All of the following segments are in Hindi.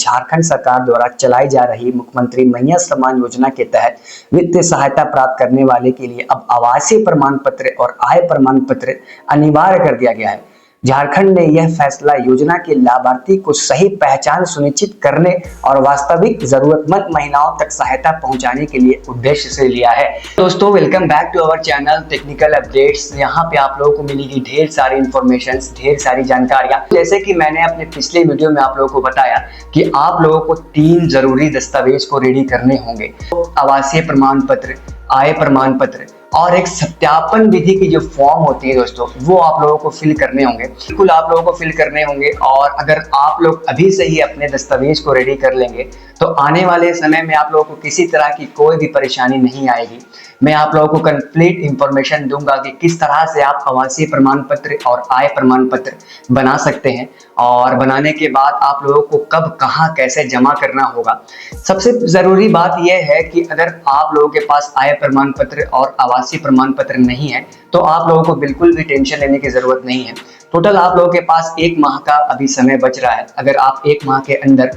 झारखंड सरकार द्वारा चलाई जा रही मुख्यमंत्री मैया सम्मान योजना के तहत वित्तीय सहायता प्राप्त करने वाले के लिए अब आवासीय प्रमाण पत्र और आय प्रमाण पत्र अनिवार्य कर दिया गया है। झारखंड ने यह फैसला योजना के लाभार्थी को सही पहचान सुनिश्चित करने और वास्तविक जरूरतमंद महिलाओं तक सहायता पहुंचाने के लिए उद्देश्य से लिया है। दोस्तों, welcome back to our channel technical updates. यहाँ पे आप लोगों को मिलेगी ढेर सारी इंफॉर्मेशन, ढेर सारी जानकारियां। जैसे कि मैंने अपने पिछले वीडियो में आप लोगों को बताया कि आप लोगों को 3 जरूरी दस्तावेज को रेडी करने होंगे। आवासीय प्रमाण पत्र, आय प्रमाण पत्र और एक सत्यापन विधि की जो फॉर्म होती है दोस्तों, वो आप लोगों को फिल करने होंगे। बिल्कुल आप लोगों को फिल करने होंगे। और अगर आप लोग अभी से ही अपने दस्तावेज को रेडी कर लेंगे तो आने वाले समय में आप लोगों को किसी तरह की कोई भी परेशानी नहीं आएगी। मैं आप लोगों को कंप्लीट इंफॉर्मेशन दूंगा कि किस तरह से आप आवासीय प्रमाण पत्र और आय प्रमाण पत्र बना सकते हैं और बनाने के बाद आप लोगों को कब, कहां, कैसे जमा करना होगा। सबसे जरूरी बात यह है कि अगर आप लोगों के पास आय प्रमाण पत्र और आवासीय प्रमाण पत्र नहीं है तो आप लोगों को बिल्कुल भी टेंशन लेने की जरूरत नहीं है। टोटल आप लोगों के पास 1 माह का अभी समय बच रहा है। अगर आप 1 माह के अंदर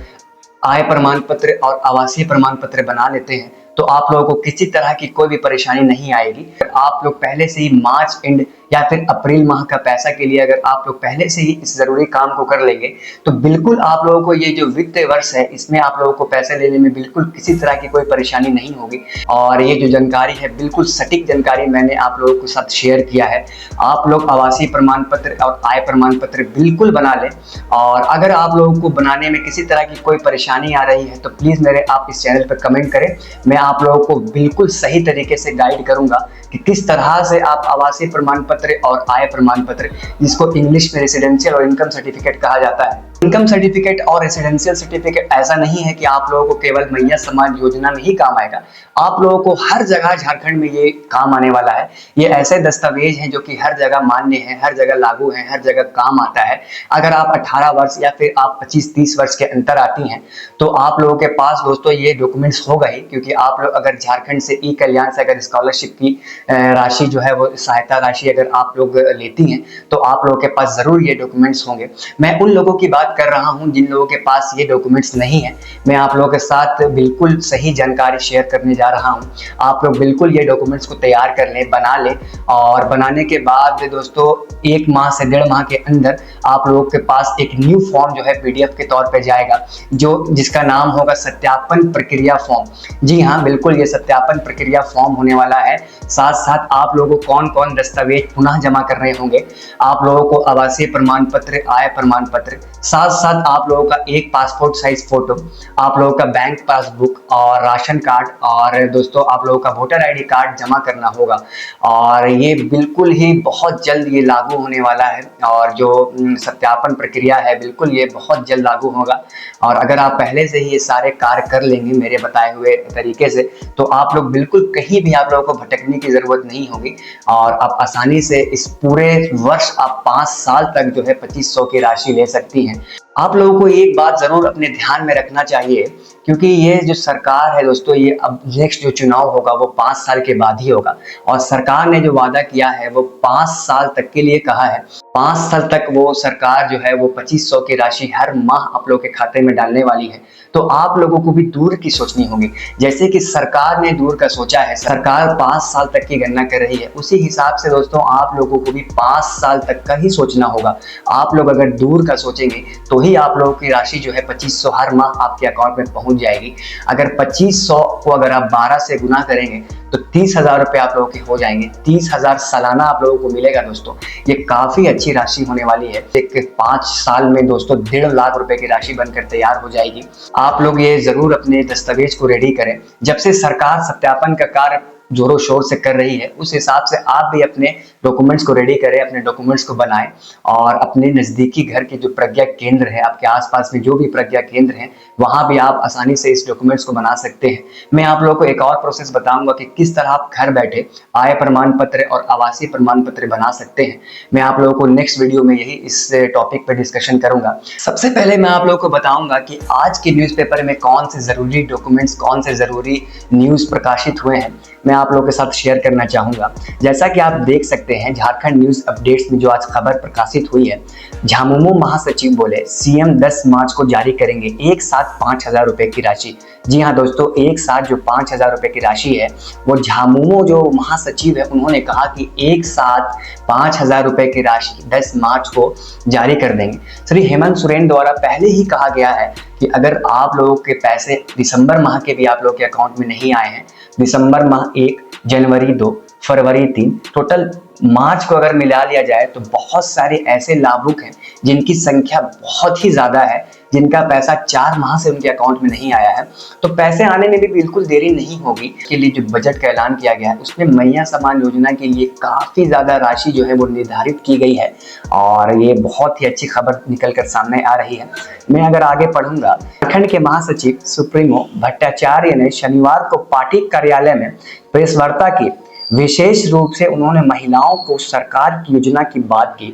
आय प्रमाण पत्र और आवासीय प्रमाण पत्र बना लेते हैं तो आप लोगों को किसी तरह की कोई भी परेशानी नहीं आएगी। आप लोग पहले से ही मार्च एंड या फिर अप्रैल माह का पैसा के लिए अगर आप लोग पहले से ही इस जरूरी काम को कर लेंगे तो बिल्कुल आप लोगों को ये जो वित्तीय वर्ष है इसमें आप लोगों को पैसे लेने में बिल्कुल किसी तरह की कोई परेशानी नहीं होगी। और ये जो जानकारी है बिल्कुल सटीक जानकारी मैंने आप लोगों के साथ शेयर किया है। आप लोग आवासीय प्रमाण पत्र और आय प्रमाण पत्र बिल्कुल बना लें। और अगर आप लोगों को बनाने में किसी तरह की कोई परेशानी आ रही है तो प्लीज मेरे आप इस चैनल पर कमेंट करें। मैं आप लोगों को बिल्कुल सही तरीके से गाइड करूंगा कि किस तरह से आप आवासीय प्रमाण पत्र और आय प्रमाण पत्र, जिसको इंग्लिश में रेसिडेंशियल और इनकम सर्टिफिकेट कहा जाता है। इनकम सर्टिफिकेट और रेसिडेंशियल सर्टिफिकेट ऐसा नहीं है कि आप लोगों को केवल मैया सम्मान योजना में ही काम आएगा। आप लोगों को हर जगह झारखंड में ये काम आने वाला है। ये ऐसे दस्तावेज हैं जो कि हर जगह मान्य है, हर जगह लागू है, हर जगह काम आता है। अगर आप 18 वर्ष या फिर आप 25-30 वर्ष के अंतर आती हैं तो आप लोगों के पास दोस्तों ये डॉक्यूमेंट्स होगा ही, क्योंकि आप लोग अगर झारखंड से ई कल्याण से अगर स्कॉलरशिप की राशि जो है वो सहायता राशि अगर आप लोग लेती हैं तो आप लोगों के पास जरूर ये डॉक्यूमेंट्स होंगे। मैं उन लोगों की बात कर रहा हूं जिन लोगों के पास ये डॉक्यूमेंट्स नहीं है। मैं आप लोगों के साथ बिल्कुल सही जानकारी शेयर करने जा रहा हूं। आप लोग बिल्कुल ये डॉक्यूमेंट्स को तैयार कर लें, बना लें। और बनाने के बाद दोस्तों 1 माह से 1.5 माह के अंदर आप लोगों के पास एक न्यू फॉर्म जो है PDF के तौर पे जाएगा, जिसका नाम होगा सत्यापन प्रक्रिया फॉर्म। जी हाँ, बिल्कुल ये सत्यापन प्रक्रिया फॉर्म होने वाला है। साथ साथ आप लोगों को कौन कौन दस्तावेज पुनः जमा करने होंगे, आप लोगों को आवासीय प्रमाण पत्र, आय प्रमाण पत्र, साथ साथ आप लोगों का एक पासपोर्ट साइज फोटो, आप लोगों का बैंक पासबुक और राशन कार्ड, और दोस्तों आप लोगों का वोटर ID कार्ड जमा करना होगा। और ये बिल्कुल ही बहुत जल्द ये लागू होने वाला है। और जो सत्यापन प्रक्रिया है बिल्कुल ये बहुत जल्द लागू होगा। और अगर आप पहले से ही ये सारे कार्य कर लेंगे मेरे बताए हुए तरीके से तो आप लोग बिल्कुल कहीं भी आप लोगों को भटकने की जरूरत नहीं होगी। और आप आसानी से इस पूरे वर्ष आप 5 साल तक जो है 2500 की राशि ले सकती हैं। आप लोगों को एक बात जरूर अपने ध्यान में रखना चाहिए, क्योंकि ये जो सरकार है दोस्तों, ये अब नेक्स्ट जो चुनाव होगा वो 5 साल के बाद ही होगा। और सरकार ने जो वादा किया है वो 5 साल तक के लिए कहा है। 5 साल तक वो सरकार जो है वो 2500 की राशि हर माह आप लोगों के खाते में डालने वाली है। तो आप लोगों को भी दूर की सोचनी होगी। जैसे कि सरकार ने दूर का सोचा है, सरकार 5 साल तक की गणना कर रही है, उसी हिसाब से दोस्तों आप लोगों को भी 5 साल तक का ही सोचना होगा। आप लोग अगर दूर का सोचेंगे तो ही आप लोगों की राशि जो है 2500 हर माह आपके अकाउंट में पहुंच जाएगी। अगर 2500 को अगर आप 12 से गुना करेंगे तो 30,000 रुपये आप लोगों के हो जाएंगे। 30,000 सालाना आप लोगों को मिलेगा दोस्तों। ये काफी अच्छी राशि होने वाली है। एक 5 साल में दोस्तों 1.5 लाख रुपए की राशि बनकर तैयार हो जाएगी। आप लोग ये जरूर अपने दस्तावेज को रेडी करें। जब से सरकार सत्यापन का कार्य जोरों शोर से कर रही है उस हिसाब से आप भी अपने डॉक्यूमेंट्स को रेडी करें, अपने डॉक्यूमेंट्स को बनाएं। और अपने नजदीकी घर के जो प्रज्ञा केंद्र है, आपके आसपास में जो भी प्रज्ञा केंद्र हैं, वहां भी आप आसानी से इस डॉक्यूमेंट्स को बना सकते हैं। मैं आप लोगों को एक और प्रोसेस बताऊंगा कि किस तरह आप घर बैठे आय प्रमाण पत्र और आवासीय प्रमाण पत्र बना सकते हैं। मैं आप लोगों को नेक्स्ट वीडियो में यही इस टॉपिक पर डिस्कशन करूंगा। सबसे पहले मैं आप लोगों को बताऊंगा कि आज के न्यूज़पेपर में कौन से जरूरी डॉक्यूमेंट्स, कौन से जरूरी न्यूज़ प्रकाशित हुए हैं, मैं आप लोगों के साथ शेयर करना चाहूंगा। जैसा कि आप देख सकते देखते हैं झारखंड न्यूज अपडेट्स में जो आज खबर प्रकाशित हुई है। झामुमो महासचिव बोले सीएम 10 मार्च को जारी करेंगे एक साथ 5,000 रुपए की राशि। जी हाँ दोस्तों, एक साथ जो 5,000 रुपए की राशि है वो झामुमो जो महासचिव है उन्होंने कहा कि एक साथ 5,000 रुपए की राशि 10 मार्च को जारी कर देंगे। श्री हेमंत सोरेन द्वारा पहले ही कहा गया है कि अगर आप लोगों के पैसे दिसंबर माह के भी आप लोगों के अकाउंट में नहीं आए हैं, दिसंबर माह 1, जनवरी 2, फरवरी 3, टोटल मार्च को अगर मिला लिया जाए तो बहुत सारे ऐसे लाभुक हैं जिनकी संख्या बहुत ही ज्यादा है, जिनका पैसा 4 माह से उनके अकाउंट में नहीं आया है। तो पैसे आने में भी बिल्कुल देरी नहीं होगी। के लिए जो बजट का ऐलान किया गया है उसमें मैया सम्मान योजना के लिए काफी ज्यादा राशि जो है वो निर्धारित की गई है और ये बहुत ही अच्छी खबर निकल कर सामने आ रही है। मैं अगर आगे पढ़ूंगा, झारखंड के महासचिव सुप्रीमो भट्टाचार्य ने शनिवार को पार्टी कार्यालय में प्रेस वार्ता की। विशेष रूप से उन्होंने महिलाओं को सरकार की योजना की बात की।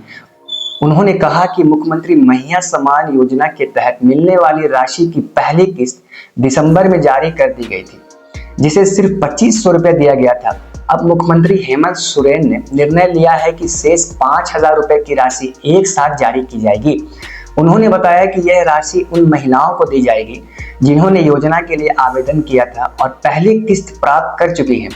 उन्होंने कहा कि मुख्यमंत्री मैया सम्मान योजना के तहत मिलने वाली राशि की पहली किस्त दिसंबर में जारी कर दी गई थी, जिसे सिर्फ 2,500 रुपए दिया गया था। अब मुख्यमंत्री हेमंत सोरेन ने निर्णय लिया है कि शेष 5,000 रुपए की राशि एक साथ जारी की जाएगी। उन्होंने बताया कि यह राशि उन महिलाओं को दी जाएगी जिन्होंने योजना के लिए आवेदन किया था और पहली किस्त प्राप्त कर चुकी हैं।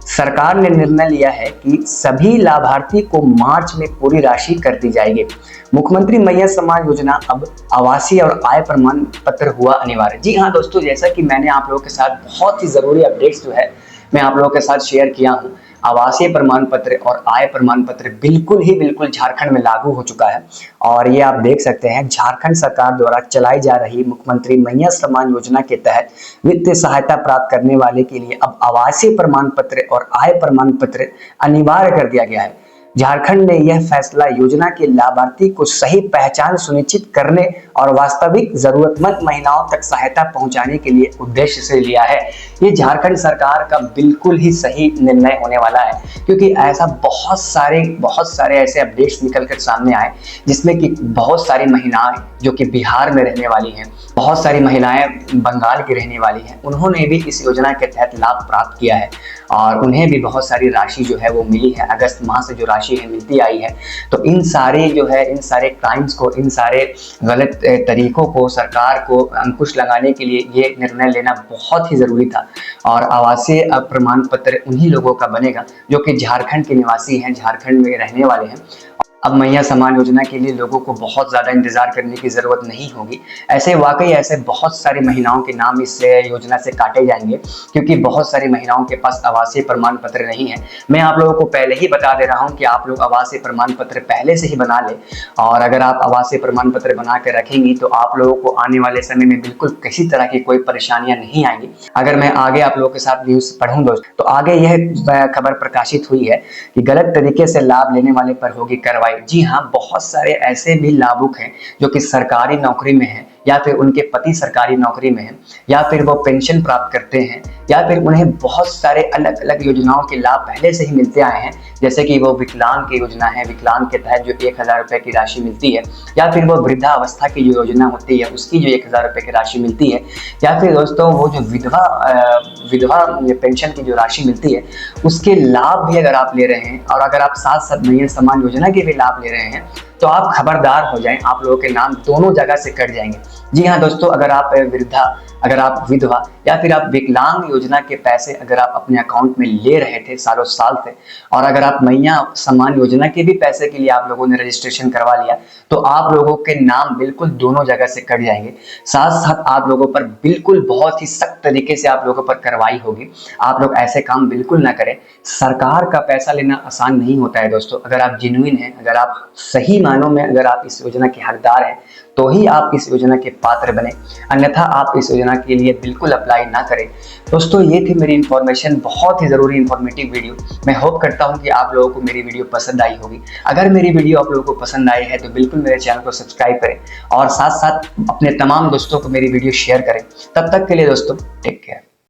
सरकार ने निर्णय लिया है कि सभी लाभार्थी को मार्च में पूरी राशि कर दी जाएगी। मुख्यमंत्री मैया सम्मान योजना अब आवासीय और आय प्रमाण पत्र हुआ अनिवार्य। जी हाँ दोस्तों, जैसा कि मैंने आप लोगों के साथ बहुत ही जरूरी अपडेट्स जो है मैं आप लोगों के साथ शेयर किया हूँ। आवासीय प्रमाण पत्र और आय प्रमाण पत्र बिल्कुल झारखंड में लागू हो चुका है और ये आप देख सकते हैं झारखंड सरकार द्वारा चलाई जा रही मुख्यमंत्री मैया सम्मान योजना के तहत वित्तीय सहायता प्राप्त करने वाले के लिए अब आवासीय प्रमाण पत्र और आय प्रमाण पत्र अनिवार्य कर दिया गया है। झारखंड ने यह फैसला योजना के लाभार्थी को सही पहचान सुनिश्चित करने और वास्तविक जरूरतमंद महिलाओं तक सहायता पहुंचाने के लिए उद्देश्य से लिया है। ये झारखंड सरकार का बिल्कुल ही सही निर्णय होने वाला है, क्योंकि ऐसा बहुत सारे ऐसे अपडेट्स निकल कर सामने आए जिसमें कि बहुत सारी महिलाएं जो कि बिहार में रहने वाली हैं, बहुत सारी महिलाएं बंगाल की रहने वाली हैं, उन्होंने भी इस योजना के तहत लाभ प्राप्त किया है और उन्हें भी बहुत सारी राशि जो है वो मिली है। अगस्त माह से जो राशि है मिलती आई है। तो इन सारे क्राइम्स को, इन सारे गलत तरीकों को सरकार को अंकुश लगाने के लिए ये निर्णय लेना बहुत ही जरूरी था और आवासीय प्रमाण पत्र उन्हीं लोगों का बनेगा जो कि झारखंड के निवासी हैं, झारखंड में रहने वाले हैं। अब मैया सम्मान योजना के लिए लोगों को बहुत ज़्यादा इंतजार करने की ज़रूरत नहीं होगी। ऐसे बहुत सारी महिलाओं के नाम इस योजना से काटे जाएंगे, क्योंकि बहुत सारी महिलाओं के पास आवासीय प्रमाण पत्र नहीं है। मैं आप लोगों को पहले ही बता दे रहा हूं कि आप लोग आवासीय प्रमाण पत्र पहले से ही बना लें और अगर आप आवासीय प्रमाण पत्र बना कर रखेंगी तो आप लोगों को आने वाले समय में बिल्कुल किसी तरह की कोई परेशानियां नहीं आएंगी। अगर मैं आगे आप लोगों के साथ न्यूज़ पढ़ूँ दोस्तों, तो आगे यह खबर प्रकाशित हुई है कि गलत तरीके से लाभ लेने वाले पर होगी कार्रवाई। जी हाँ, बहुत सारे ऐसे भी लाभुक हैं जो कि सरकारी नौकरी में हैं या फिर उनके पति सरकारी नौकरी में हैं या फिर वो पेंशन प्राप्त करते हैं या फिर उन्हें बहुत सारे अलग अलग योजनाओं के लाभ पहले से ही मिलते आए हैं, जैसे कि वो विकलांग की योजना है, विकलांग के तहत जो 1,000 रुपए की राशि मिलती है, या फिर वो वृद्धावस्था की जो योजना होती है उसकी जो 1,000 रुपए की राशि मिलती है, या फिर दोस्तों वो जो विधवा पेंशन की जो राशि मिलती है उसके लाभ भी अगर आप ले रहे हैं और अगर आप साथ साथ मैया सम्मान योजना के भी लाभ ले रहे हैं तो आप खबरदार हो जाएं, आप लोगों के नाम दोनों जगह से कट जाएंगे। जी हाँ दोस्तों, अगर आप वृद्धा, अगर आप विधवा या फिर आप विकलांग योजना के पैसे अगर आप अपने अकाउंट में ले रहे थे सालों साल से और अगर आप मैया सम्मान योजना के भी पैसे के लिए आप लोगों ने रजिस्ट्रेशन करवा लिया तो आप लोगों के नाम बिल्कुल दोनों जगह से कट जाएंगे। साथ साथ आप लोगों पर बिल्कुल बहुत ही सख्त तरीके से आप लोगों पर कार्रवाई होगी। आप लोग ऐसे काम बिल्कुल ना करें। सरकार का पैसा लेना आसान नहीं होता है दोस्तों। अगर आप जेन्युइन हैं, अगर आप सही मानों में अगर आप इस योजना के हकदार हैं तो ही आप इस योजना के पात्र बने, अन्यथा आप इस योजना के लिए बिल्कुल अप्लाई ना करें। दोस्तों ये थी मेरी इन्फॉर्मेशन, बहुत ही ज़रूरी इन्फॉर्मेटिव वीडियो। मैं होप करता हूं कि आप लोगों को मेरी वीडियो पसंद आई होगी। अगर मेरी वीडियो आप लोगों को पसंद आई है तो बिल्कुल मेरे चैनल को सब्सक्राइब करें और साथ साथ अपने तमाम दोस्तों को मेरी वीडियो शेयर करें। तब तक के लिए दोस्तों टेक केयर।